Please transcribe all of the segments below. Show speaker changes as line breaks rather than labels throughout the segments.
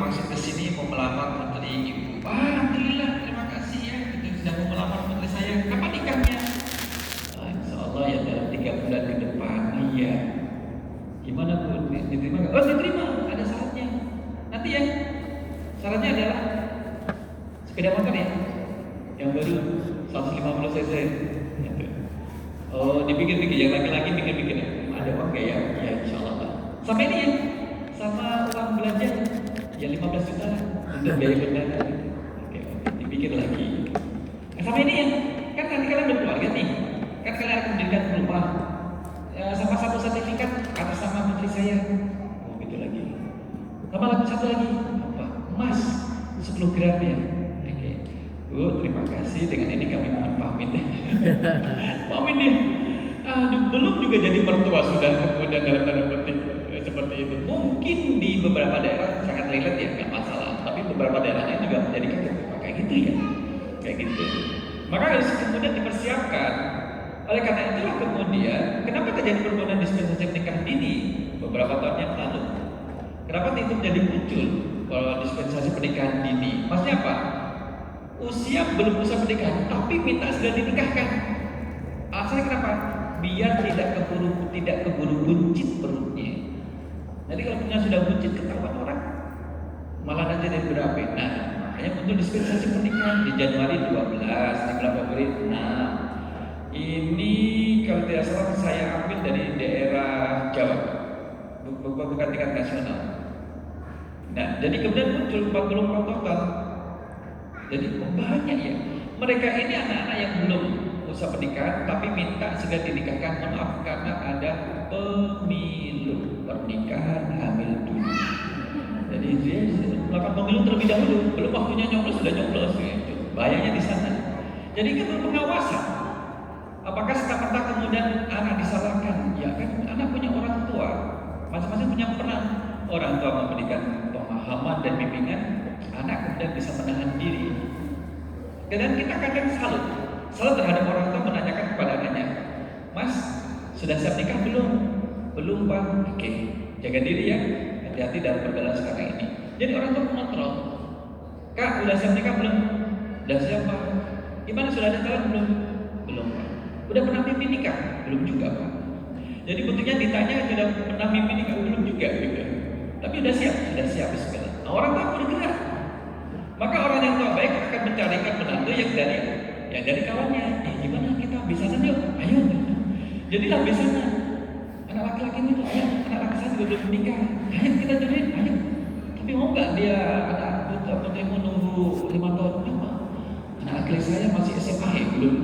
maksud kesini mau melamar menteri ibu. Alhamdulillah, terima kasih ya, itu sudah mau melamar menteri saya. Kapan nikahnya? Insya Allah ya dalam 3 bulan ke depan. Iya. Gimana Bu? Diterima nggak? Oh diterima, ada syaratnya. Nanti ya, syaratnya adalah sepeda motor ya, yang baru 150 cc. Oh dipikir-pikir, yang laki-laki pikir-pikir, ada uang gak ya? Ya insya Allah Pak. Sama ini ya, sama uang belanja, ya 15 juta lah untuk biaya bandara. Oke, dipikir lagi. Nah, sama ini ya, kan nanti kalian berkeluarga nih, kan kalian akan mendirikan rumah, sama satu sertifikat atas nama menteri saya. Oh gitu lagi. Sama satu lagi, apa? Emas 10 gram ya. Oke. Bu, terima kasih. Dengan ini kami mohon pamit. Pamit nih. Belum juga jadi mertua sudah kemudian dalam tanda petik seperti itu. Mungkin di beberapa daerah sangat relate ya, nggak masalah. Tapi beberapa daerahnya juga menjadikan kayak gitu ya, kayak gitu. Maka harus kemudian dipersiapkan. Oleh karena itulah kemudian, kenapa terjadi permohonan dispensasi pernikahan dini beberapa tahun yang lalu? Kenapa itu menjadi muncul kalau dispensasi pernikahan dini? Maksudnya apa? Usia belum usia pernikahan, tapi minta sudah dinikahkan. Alasannya kenapa? Biar tidak keburu buncit perutnya. Jadi kalau punya sudah buncit ketahuan orang, malah nanti dari berapa? Nah, makanya muncul dispensasi pernikahan di Januari 12, di bulan Februari 6. Ini kalau tidak salah saya ambil dari daerah Jawa, bukan tingkat nasional. Nah, jadi kemudian muncul 40 protokol. Jadi banyak ya. Mereka ini anak-anak yang belum usia pernikahan, tapi minta segera dinikahkan. Maaf karena ada pemilu, pernikahan hamil dulu. Jadi dia melakukan pemilu terlebih dahulu, belum waktunya nyoblos sudah nyoblos. Gitu. Bahayanya di sana. Jadi kan pengawasan. Apakah serta-merta kemudian anak disalahkan? Ya kan anak punya orang tua, masing-masing punya peran. Orang tua memberikan pemahaman dan bimbingan, anak kemudian bisa menahan diri. Dan kita kadang salut terhadap orang tua menanyakan kepada anaknya, Mas, sudah siap nikah belum? Belum Pak. Oke, jaga diri ya, hati-hati dalam pergaulan sekarang ini. Jadi orang tua mengontrol. Kak, sudah siap nikah belum? Sudah siap Pak. Gimana sudah ada calon belum? Belum Pak. Udah pernah mimpi nikah? Belum juga Pak. Jadi bentuknya ditanya sudah pernah mimpi nikah? Belum juga gitu. Tapi sudah siap segala. Nah, orang tua bergerak. Maka orang yang tua baik akan mencarikan menantu yang dari kawannya. Gimana kita besanan yuk? Ayo. Jadilah besanan. Anak laki-laki ini ayo, anak laki saya juga belum menikah. Ayo kita jodohin, ayo. Tapi mau nggak dia anak putri mau nunggu 5 tahun? Kenapa? Anak laki saya masih SMA ya belum.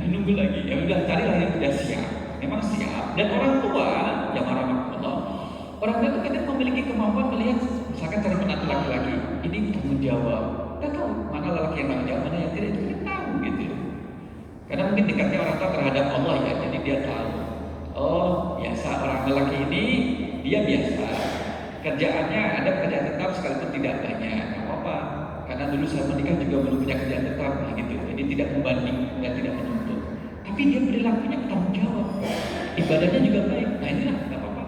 Nunggu lagi, ya udah carilah yang sudah siap, memang siap. Dan orang tua yang Allah, orang tua itu kadang memiliki kemampuan melihat, misalkan cari menantu laki-laki, ini tanggung jawab. Kita tahu mana laki yang tanggung jawab, mana yang tidak, itu kita tahu gitu. Karena mungkin dekatnya orang tua terhadap Allah ya, jadi dia tahu. Oh biasa orang laki ini dia biasa, kerjaannya ada kerjaan tetap sekalipun tidak banyak, nggak apa-apa. Karena dulu saya menikah juga belum punya kerjaan tetap, gitu. Jadi tidak membanding dan tidak menuntut. Tapi dia perilakunya bertanggung jawab, ibadahnya juga baik. Nah inilah nggak apa-apa.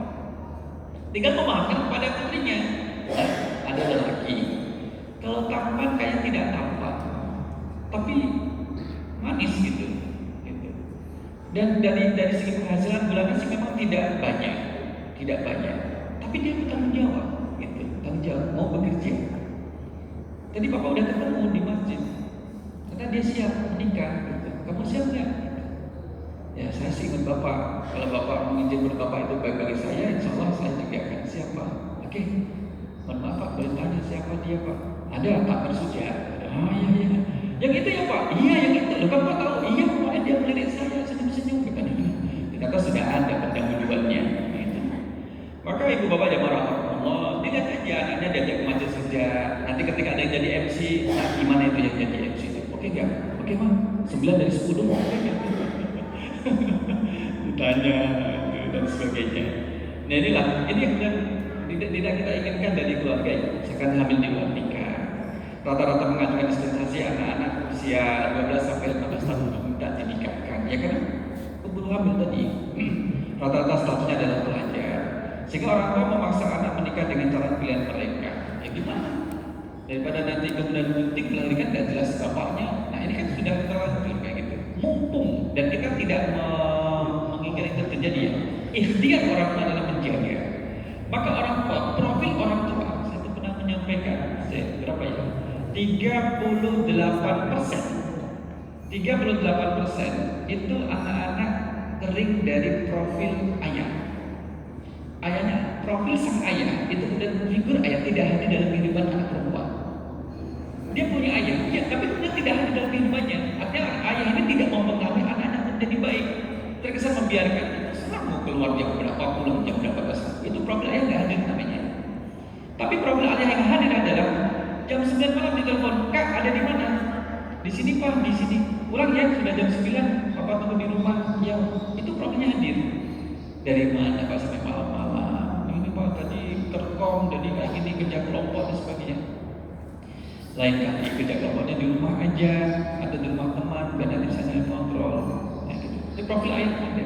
Tinggal memaafkan kepada putrinya. Nah, ada lelaki, kalau tampan kayak tidak tampan, tapi manis gitu. Dan dari segi penghasilan bulanan sih memang tidak banyak, Tapi dia bertanggung jawab, gitu. Tanggung jawab mau bekerja. Tadi Bapak udah ketemu di masjid, karena dia siap menikah. Gitu. Kamu siap nggak? Ya saya sih ikut Bapak. Kalau Bapak mengizinkan Bapak itu baik bagi saya, insya Allah saya juga akan siap Pak. Oke. Mohon maaf Pak, boleh tanya siapa dia Pak? Ada Pak Bersuja. Oh iya. Yang itu ya Pak? Iya yang itu. Loh kamu tahu? Iya kemarin dia melirik saya senyum-senyum. Ternyata sudah ada pendahuluannya. Gitu. Maka ibu bapak jamaah Allah, dilihat aja anaknya diajak ke masjid saja. Nanti ketika ada yang jadi MC, nah gimana itu yang jadi MC itu? Oke nggak? Oke Bang. 9 dari 10 oke nggak? Ditanya dan sebagainya. Nah inilah, ini yang tidak kita inginkan dari keluarga ini. Misalkan hamil di luar nikah, rata-rata mengajukan dispensasi anak-anak usia 12 sampai 15 tahun untuk minta dinikahkan. Ya kan? Keburu hamil tadi. Rata-rata statusnya adalah pelajar. Sehingga orang tua memaksa anak menikah dengan cara pilihan mereka. Itu gimana? Daripada nanti kemudian gunting melahirkan gak jelas bapaknya. Nah ini kan sudah terlanjur kayak gitu. Mumpung dan kita tidak menginginkan itu terjadi ya. Ikhtiar orang tua adalah menjaga. Maka orang tua, profil orang tua, saya tuh pernah menyampaikan, berapa ya? 38%. 38% itu anak-anak kering dari profil ayah. Ayahnya, profil sang ayah itu kemudian figur ayah tidak hadir dalam kehidupan anak perempuan. Dia punya ayah, ya, tapi kemudian tidak hadir dalam kehidupannya. Artinya ayah ini tidak mempengaruhi anak-anak untuk jadi baik. Terkesan membiarkan. Serah mau keluar jam berapa, pulang jam berapa besar. Itu profil ayah nggak hadir namanya. Tapi profil ayah yang hadir adalah jam 9 malam ditelepon, Kak ada di mana? Di sini Pak, di sini. Pulang ya, sudah jam 9, Papa tunggu di rumah. Ya, itu profilnya hadir. Dari mana Pak sampai malam-malam? Ini Pak tadi terkom, jadi kayak gini kerja kelompok dan sebagainya. Lain kali kerja kelompoknya di rumah aja atau di rumah teman, biar nanti bisa saling kontrol. Nah, gitu. Itu profil ayah ada.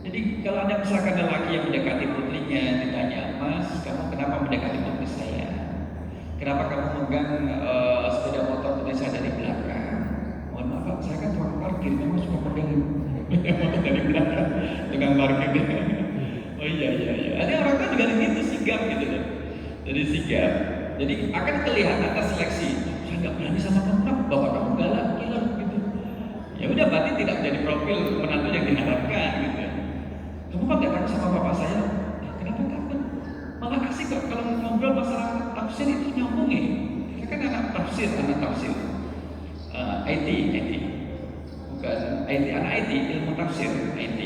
Jadi kalau ada misalkan ada laki yang mendekati putrinya, ditanya, Mas, kamu kenapa mendekati putri saya? Kenapa kamu megang sepeda motor putri saya dari belakang? Mohon maaf Pak, saya kan tukang parkir, memang suka pegang motor dari belakang, tukang parkir. Oh iya. Ada orang kan juga gitu sigap gitu loh. Jadi sigap. Jadi akan kelihatan atas seleksi. Saya nggak berani sama kamu, bapak kamu galak, killer gitu. Ya udah berarti tidak menjadi profil menantu yang diharapkan gitu. Kamu kok nggak takut sama bapak saya? Ya, kenapa takut? Malah kasih kok kalau ngobrol masalah tafsir itu nyambung ya. Saya kan anak tafsir. IT, bukan IT, anak IT, ilmu tafsir, IT.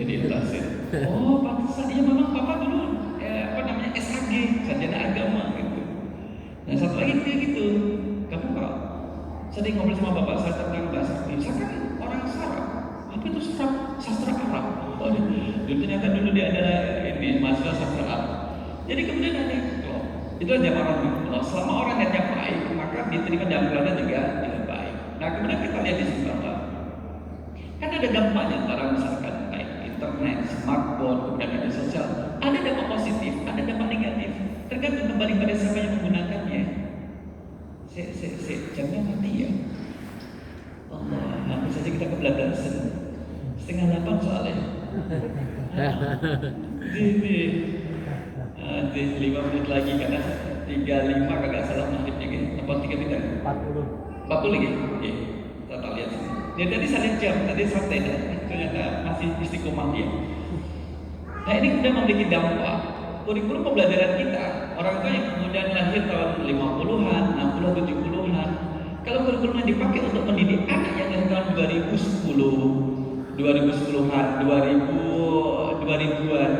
Jadi tafsir. Oh, pantesan iya memang papa dulu SAG, sarjana agama gitu. Nah satu lagi dia gitu, kamu kok sering ngobrol sama bapak saya tentang bahasa Arab. Saya kan orang Arab, apa itu sastra Arab? Oh, ternyata dulu dia adalah ini mahasiswa sastra Arab. Jadi kemudian ada kalau itu aja orang selama orang yang baik maka diterima dalam keluarga juga dengan baik. Nah kemudian kita lihat di sini bahwa kan ada dampaknya antara misalkan baik internet, smartphone, kemudian media sosial. Ada dampak positif, ada dampak negatif. Tergantung kembali pada siapa yang menggunakannya. Jamnya mati ya. Allah, hampir saja kita kebelakang 7:30 soalnya. Di 5 menit lagi karena 35 kagak salah maghribnya gitu. Apa 3 40 lagi. Iya. Kita lihat sini. Ya tadi saya jam, tadi santai dah. Ternyata masih istiqomah dia. Nah ini sudah memiliki dampak. Kurikulum pembelajaran kita, orang tua yang kemudian lahir tahun 50-an, 60, 70-an, kalau kurikulumnya dipakai untuk mendidik anak yang lahir tahun 2010, 2010-an, 2000-an,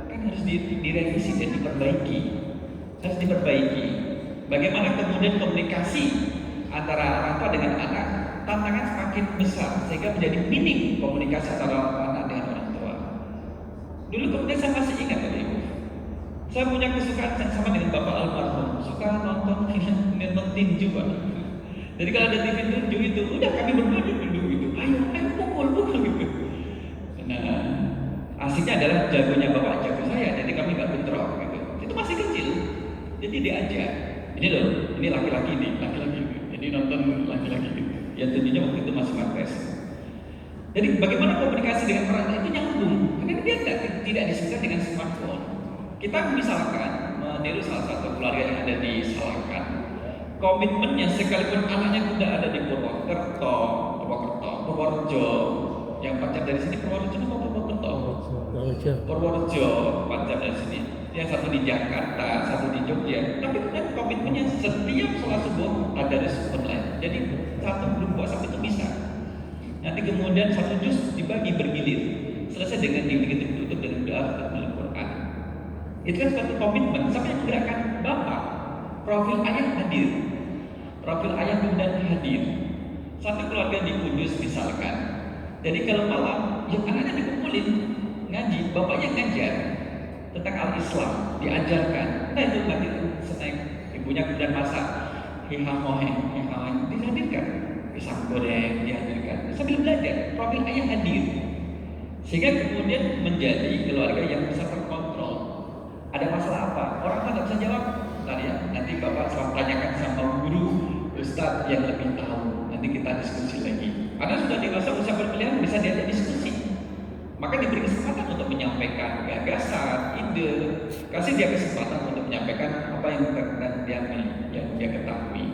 kan harus direvisi dan diperbaiki. Harus diperbaiki. Bagaimana kemudian komunikasi antara orang tua dengan anak, tantangan semakin besar sehingga menjadi minim komunikasi antara anak dengan orang tua. Dulu kemudian saya masih ingat Bapak Ibu, saya punya kesukaan sama dengan Bapak almarhum, suka nonton film tinju Pak. Jadi kalau ada TV tinju itu, udah kami berdua dulu gitu, ayo pukul gitu. Nah, asiknya adalah jagonya Bapak, jago saya, jadi kami nggak bentrok gitu. Itu masih kecil, jadi diajak. Ini loh, ini laki-laki nih, laki-laki. Jadi nonton laki-laki gitu. Ya tentunya waktu itu masih mapres. Jadi bagaimana komunikasi dengan orang itu nyambung, karena dia tidak disukai dengan smartphone. Kita misalkan meniru salah satu keluarga yang ada di Salakan, komitmennya sekalipun anaknya sudah ada di Purwokerto, Purworejo, yang 4 jam dari sini Purworejo atau Purwokerto? Purworejo 4 jam dari sini. Yang satu di Jakarta, satu di Jogja. Tapi kemudian komitmennya setiap sholat subuh ada di online. Jadi satu grup WhatsApp itu bisa. Nanti kemudian satu juz dibagi bergilir. Selesai dengan ditutup dengan doa Al-Quran. Itu kan suatu komitmen. Sampai yang menggerakkan bapak. Profil ayah hadir. Profil ayah kemudian hadir. Satu keluarga di Kudus misalkan. Jadi kalau malam, ya anaknya dikumpulin ngaji, bapaknya ngajar tentang al-Islam, diajarkan. Nah itu nanti snack, ibunya kemudian masak hihamoheng, dihadirkan, pisang goreng dihadirkan, sambil belajar. Profil ayah hadir, sehingga kemudian menjadi keluarga yang bisa terkontrol. Ada masalah apa? Orang tua nggak bisa jawab, tadi tanyakan sama guru, ustadz yang lebih tahu. Nanti kita diskusi lagi. Karena sudah dewasa usia perkuliahan bisa diajak diskusi. Maka diberi kesempatan untuk menyampaikan gagasan, ide, kasih dia kesempatan untuk menyampaikan apa yang dia ketahui.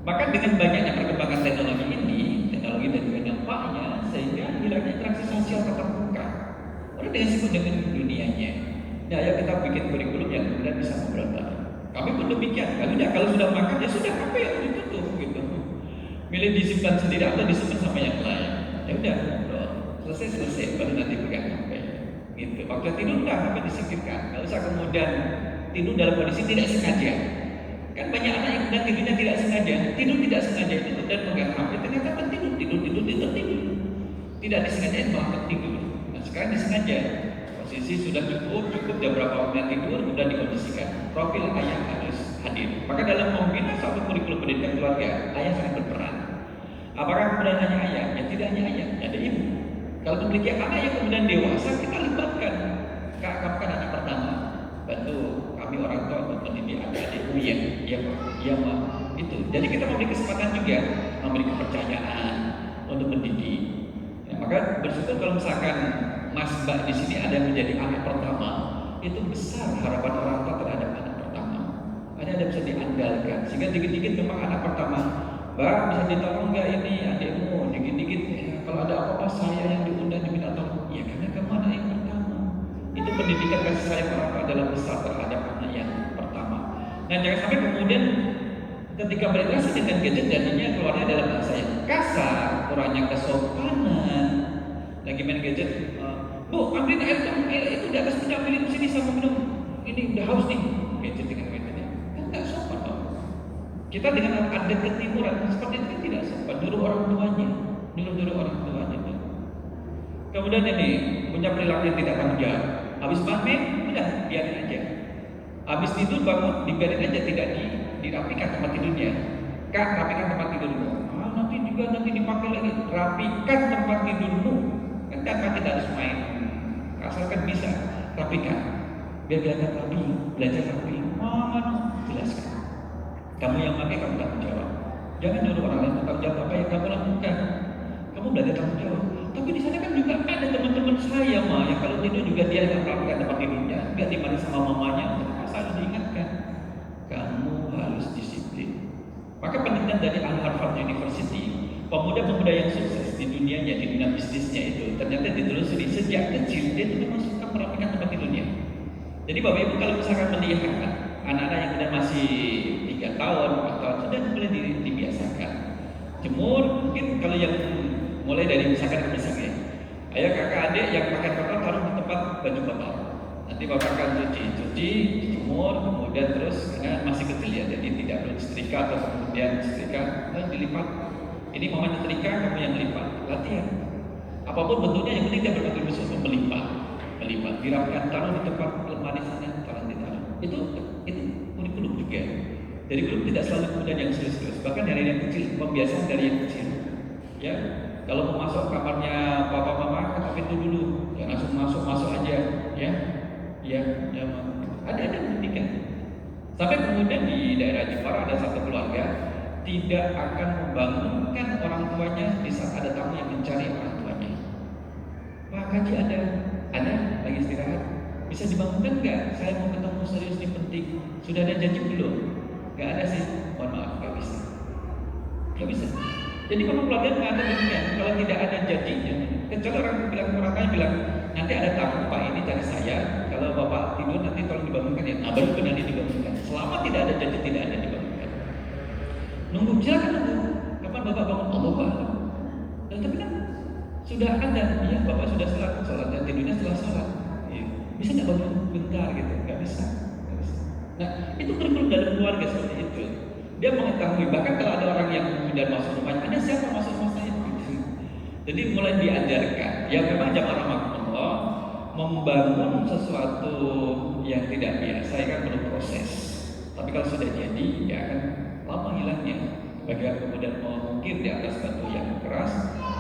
Maka dengan banyaknya perkembangan teknologi ini, teknologi dan juga dampaknya, sehingga hilangnya interaksi sosial tatap muka. Orang dengan sibuk dengan dunianya. Ya, ayo kita bikin kurikulum yang kemudian bisa ngobrol bareng. Kami pun demikian. Kalau sudah makan ya sudah, apa yang ditutup gitu. Milih disimpan sendiri atau disimpan sama yang lain. Ya udah ngobrol. Selesai baru nanti pegang HP. Gitu. Waktu tidur udah HP disingkirkan. Nggak usah kemudian tidur dalam kondisi tidak sengaja. Kan banyak anak yang kemudian tidurnya tidak sengaja. Tidur tidak sengaja itu dan pegang HP ternyata tidur. Tidak disengaja malah tertidur. Nah sekarang disengaja. Posisi sudah cukup jam berapa waktunya tidur sudah dikondisikan. Profil ayah harus hadir. Maka dalam membina suatu kurikulum pendidikan keluarga, ayah sangat berperan. Apakah kemudian hanya ayah? Ya tidak hanya ayah, ada ibu. Kalau memiliki anak yang kemudian dewasa, kita libatkan. Kak, kamu kan anak pertama, bantu kami orang tua untuk mendidik adik-adikmu ya, ya Mak. Itu. Jadi kita memberi kesempatan juga, memberi kepercayaan untuk mendidik. Ya, maka bersyukur kalau misalkan Mas Mbak di sini ada yang menjadi anak pertama, itu besar harapan orang tua terhadap anak pertama. Ada bisa diandalkan, sehingga dikit-dikit memang anak pertama. Mbak bisa ditolong nggak ini adikmu? Dikit-dikit kalau ada apa-apa saya yang diundang diminta tolong. Ya karena kamu anak yang pertama. Itu pendidikan kasih sayang orang tua adalah besar terhadap anak yang pertama. Nah jangan sampai kemudian ketika berinteraksi dengan gadget jadinya keluarnya dalam bahasa yang kasar, kurangnya kesopanan. Lagi main gadget, Bu, ambilin air dong, itu di atas meja, ambilin sini sama minum. Ini udah haus nih, gadget dengan gadgetnya. Kan nggak sopan dong. Kita dengan adat ketimuran seperti itu tidak sopan. Nyuruh orang tuanya. Kemudian ini punya perilaku yang tidak tanggung jawab. Habis main, udah biarin aja. Habis tidur bangun, dibiarin aja, tidak dirapikan tempat tidurnya. Kak, rapikan tempat tidurmu. Nanti dipakai lagi. Rapikan tempat tidurmu. Kan kakak tidak harus main. Asalkan bisa, rapikan. Biar kelihatan rapi, belajar rapi. Jelaskan. Kamu yang pakai, kamu tanggung jawab. Jangan nyuruh orang lain tanggung jawab apa yang kamu lakukan. Kamu belajar tanggung jawab. Tapi di sana kan juga ada teman-teman saya yang kalau tidur juga dia nggak rapikan tempat tidurnya, nggak dimarahi sama mamanya. Selalu diingatkan, kamu harus disiplin. Maka penelitian dari Harvard University, pemuda-pemuda yang sukses di dunianya, di dunia bisnisnya itu ternyata ditelusuri sejak kecil dia itu memang suka merapikan tempat tidurnya. Jadi Bapak Ibu kalau misalkan melihat anak-anak yang sudah masih 3 tahun, 4 tahun sudah mulai dibiasakan. Jemur, mungkin kalau yang mulai dari misalkan ayo kakak adik yang pakai kotor taruh di tempat baju kotor. Nanti bapak akan cuci, jemur, kemudian terus karena masih kecil ya, jadi tidak perlu setrika atau kemudian setrika dan dilipat. Ini momen setrika, kamu yang melipat, latihan. Apapun bentuknya yang penting dia berkontribusi untuk melipat, dirapikan, taruh di tempat lemari sana, ditaruh. Itu kurikulum juga. Jadi kurikulum tidak selalu kemudian yang serius-serius, bahkan dari yang kecil, pembiasaan dari yang kecil. Ya, kalau mau masuk kamarnya papa mama, ketok pintu dulu, jangan langsung masuk aja, ya, ada pendidikan. Sampai kemudian di daerah Jepara ada satu keluarga tidak akan membangunkan orang tuanya di saat ada tamu yang mencari orang tuanya. Pak Kaji ada lagi istirahat, bisa dibangunkan nggak? Saya mau ketemu serius ini penting. Sudah ada janji belum? Nggak ada sih, mohon maaf, nggak bisa. Jadi kalau keluarga mengatakan demikian, kalau tidak ada janjinya, kecuali orang bilang nanti ada tamu Pak ini cari saya, kalau Bapak tidur nanti tolong dibangunkan ya. Nah baru nanti dibangunkan. Selama tidak ada janji tidak ada dibangunkan. Nunggu, silakan nunggu. Kapan Bapak bangun? Allah Pak. Dan tapi kan sudah ada, ya Bapak sudah sholat dan tidurnya setelah sholat. Ya. Bisa nggak bangun bentar gitu? Nggak bisa. Nah itu kurikulum dalam keluarga seperti itu. Dia mengetahui, bahkan kalau ada orang yang kemudian masuk rumahnya, ada siapa masuk rumah saya? Jadi mulai diajarkan. Ya memang jamaah rahmatullah membangun sesuatu yang tidak biasa kan perlu proses. Tapi kalau sudah jadi, ya akan lama hilangnya. Bagaimana kemudian mengukir di atas batu yang keras,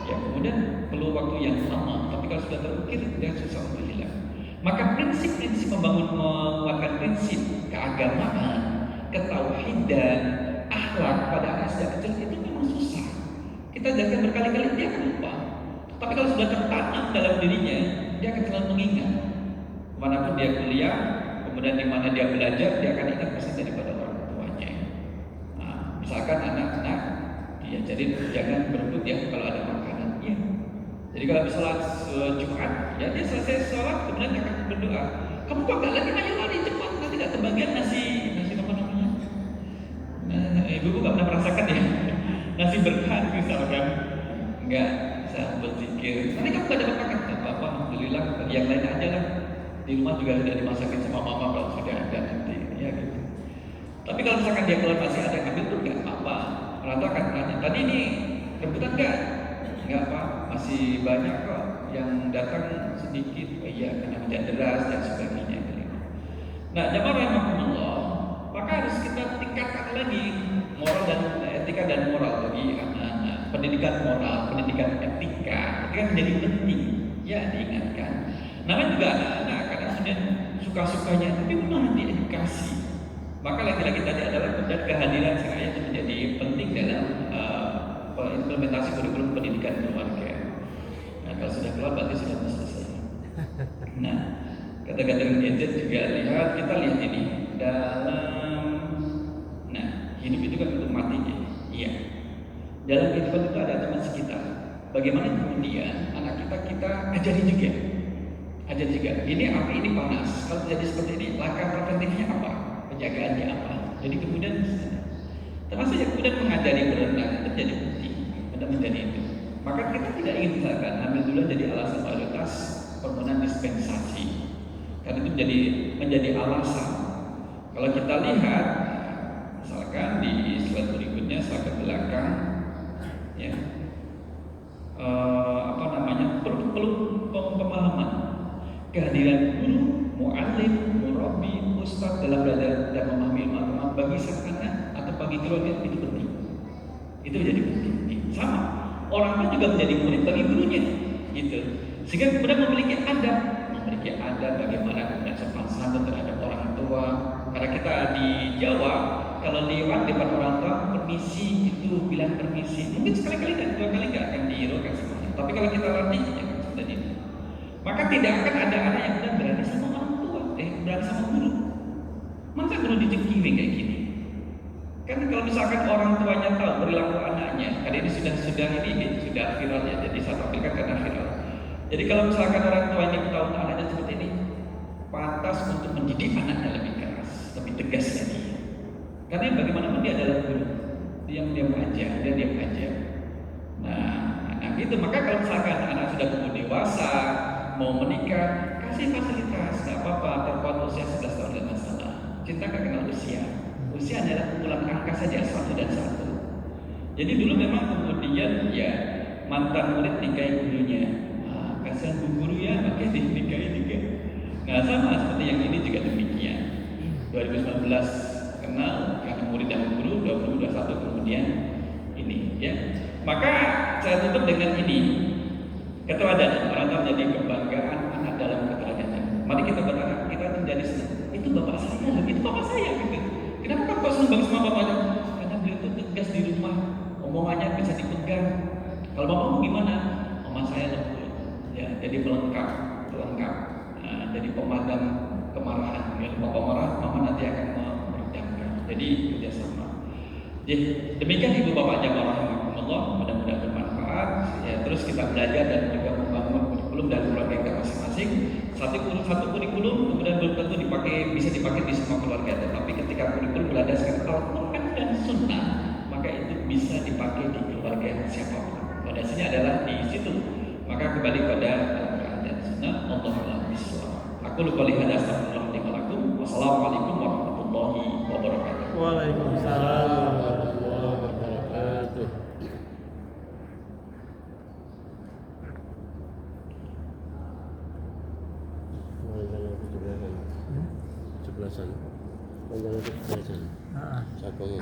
ya kemudian perlu waktu yang lama. Tapi kalau sudah terukir, dia susah untuk hilang. Maka prinsip-prinsip menguatkan prinsip keagamaan, ketauhidan dan akhlak pada anak sejak kecil itu memang susah. Kita ajarkan berkali-kali dia akan lupa. Tapi kalau sudah tertanam dalam dirinya, dia akan selalu mengingat. Kemanapun dia kuliah, kemudian di mana dia belajar, dia akan ingat pesan daripada orang tuanya. Nah, misalkan anak-anak diajarin jangan berebut ya kalau ada makanan. Ya. Jadi kalau misalnya Jumat, ya dia selesai sholat kemudian akan berdoa. Kamu kok gak lagi, ayo lari cepat, nanti gak kebagian nasi apa namanya? Ibu gak pernah merasakan ya nasi berkat misalkan, nggak bisa berzikir. Nanti kamu gak dapat makan, nggak apa-apa, alhamdulillah. Yang lain aja lah. Di rumah juga sudah dimasakin sama mama kalau sudah ada nanti, ya gitu. Tapi kalau misalkan dia keluar masih ada yang ambil tuh nggak apa-apa. Orang tua akan tanya, tadi ini rebutan nggak? Nggak apa, masih banyak kok yang datang sedikit. Oh iya, karena hujan deras dan sebagainya. Nah, jamaah rahimahumullah, maka harus kita tingkatkan lagi moral dan etika dan moral bagi anak-anak. Pendidikan moral, pendidikan etika, itu kan menjadi penting, ya diingatkan. Namanya juga anak-anak kadang sudah suka-sukanya, tapi memang diedukasi. Maka lagi-lagi tadi adalah kemudian kehadiran saya itu menjadi penting dalam implementasi kurikulum pendidikan keluarga. Nah, kalau sudah keluar berarti sudah selesai. Nah, kata-kata gadget juga kita lihat ini dalam, nah hidup itu kan untuk matinya, iya. Dalam kehidupan itu ada teman sekitar. Bagaimana kemudian anak kita ajari juga. Ini api ini panas. Kalau terjadi seperti ini, langkah preventifnya apa? Penjagaannya apa? Jadi kemudian termasuk yang kemudian mengajari berenang itu jadi penting, benar menjadi itu. Maka kita tidak ingin misalkan ambil dulu jadi alasan mayoritas permohonan dispensasi, karena itu menjadi alasan. Kalau kita lihat, misalkan di slide berikutnya, slide ke belakang, ya, perlu pemahaman kehadiran guru, mu'allim, murabbi, ustadz dalam belajar dan memahami ilmu agama bagi sang anak atau bagi keluarga itu penting. Itu menjadi penting. Sama, orang tua juga menjadi murid bagi gurunya, gitu. Sehingga kemudian memiliki adab bagaimana kemudian sopan santun terhadap orang tua. Karena kita di Jawa, kalau lewat depan orang tua, permisi itu bilang permisi. Mungkin sekali-kali dan dua kali nggak akan dihiraukan semuanya. Tapi kalau kita latih, ya sudah ini. Maka tidak akan ada anak yang benar berani sama orang tua, berani sama guru. Masa guru dicekiri kayak gini? Karena kalau misalkan orang tuanya tahu perilaku anaknya, karena ini sudah viral ya, jadi saya tampilkan karena viral. Jadi kalau misalkan orang tuanya tahu anaknya seperti ini, pantas untuk mendidik anaknya lebih keras, lebih tegas lagi. Karena bagaimanapun dia adalah guru, diam aja. Nah gitu. Maka kalau misalkan anak sudah tumbuh dewasa, mau menikah, kasih fasilitas, nggak apa-apa. Terkuat usia 11 tahun dan masalah. Cinta gak kenal usia. Usia adalah kumpulan angka saja, 1 dan 1. Jadi dulu memang kemudian ya mantan murid nikahi gurunya. Kasihan bu guru ya, makanya dinikahi juga. Nah sama seperti yang ini juga demikian. 2019 kenal karena murid dan guru, 2021 kemudian ini ya. Maka saya tutup dengan ini. Keteladanan orang tua menjadi kebanggaan anak dalam keteladanan. Mari kita berharap kita menjadi senang. Itu bapak saya loh, itu bapak saya gitu. Kenapa kan kok senang banget sama bapaknya? Karena beliau itu tegas di rumah, omongannya bisa dipegang. Kalau bapakmu gimana? Mama saya lembut, ya jadi pelengkap. Nah, jadi pemadam kemarahan. Kalau bapak marah, mama nanti akan meredamkan. Jadi kerjasama. Jadi demikian ibu bapak jamaah rahimahumullah, mudah-mudahan bermanfaat. Ya, terus kita belajar dan juga membangun kurikulum dan keluarga kita masing-masing. Satu kurikulum kemudian belum tentu bisa dipakai di semua keluarga. Tetapi ketika kurikulum berdasarkan Al-Quran dan Sunnah, maka itu bisa dipakai di keluarga siapapun. Fondasinya adalah di situ. Maka kembali pada Al-Quran dan Sunnah. Allahu a'lam bishawab. Aku lupa lihat astagfirullahaladzim. Wassalamualaikum warahmatullahi wabarakatuh.
Waalaikumsalam warahmatullahi wabarakatuh. Panjangnya 17-an. Panjangnya 17-an. Cakung.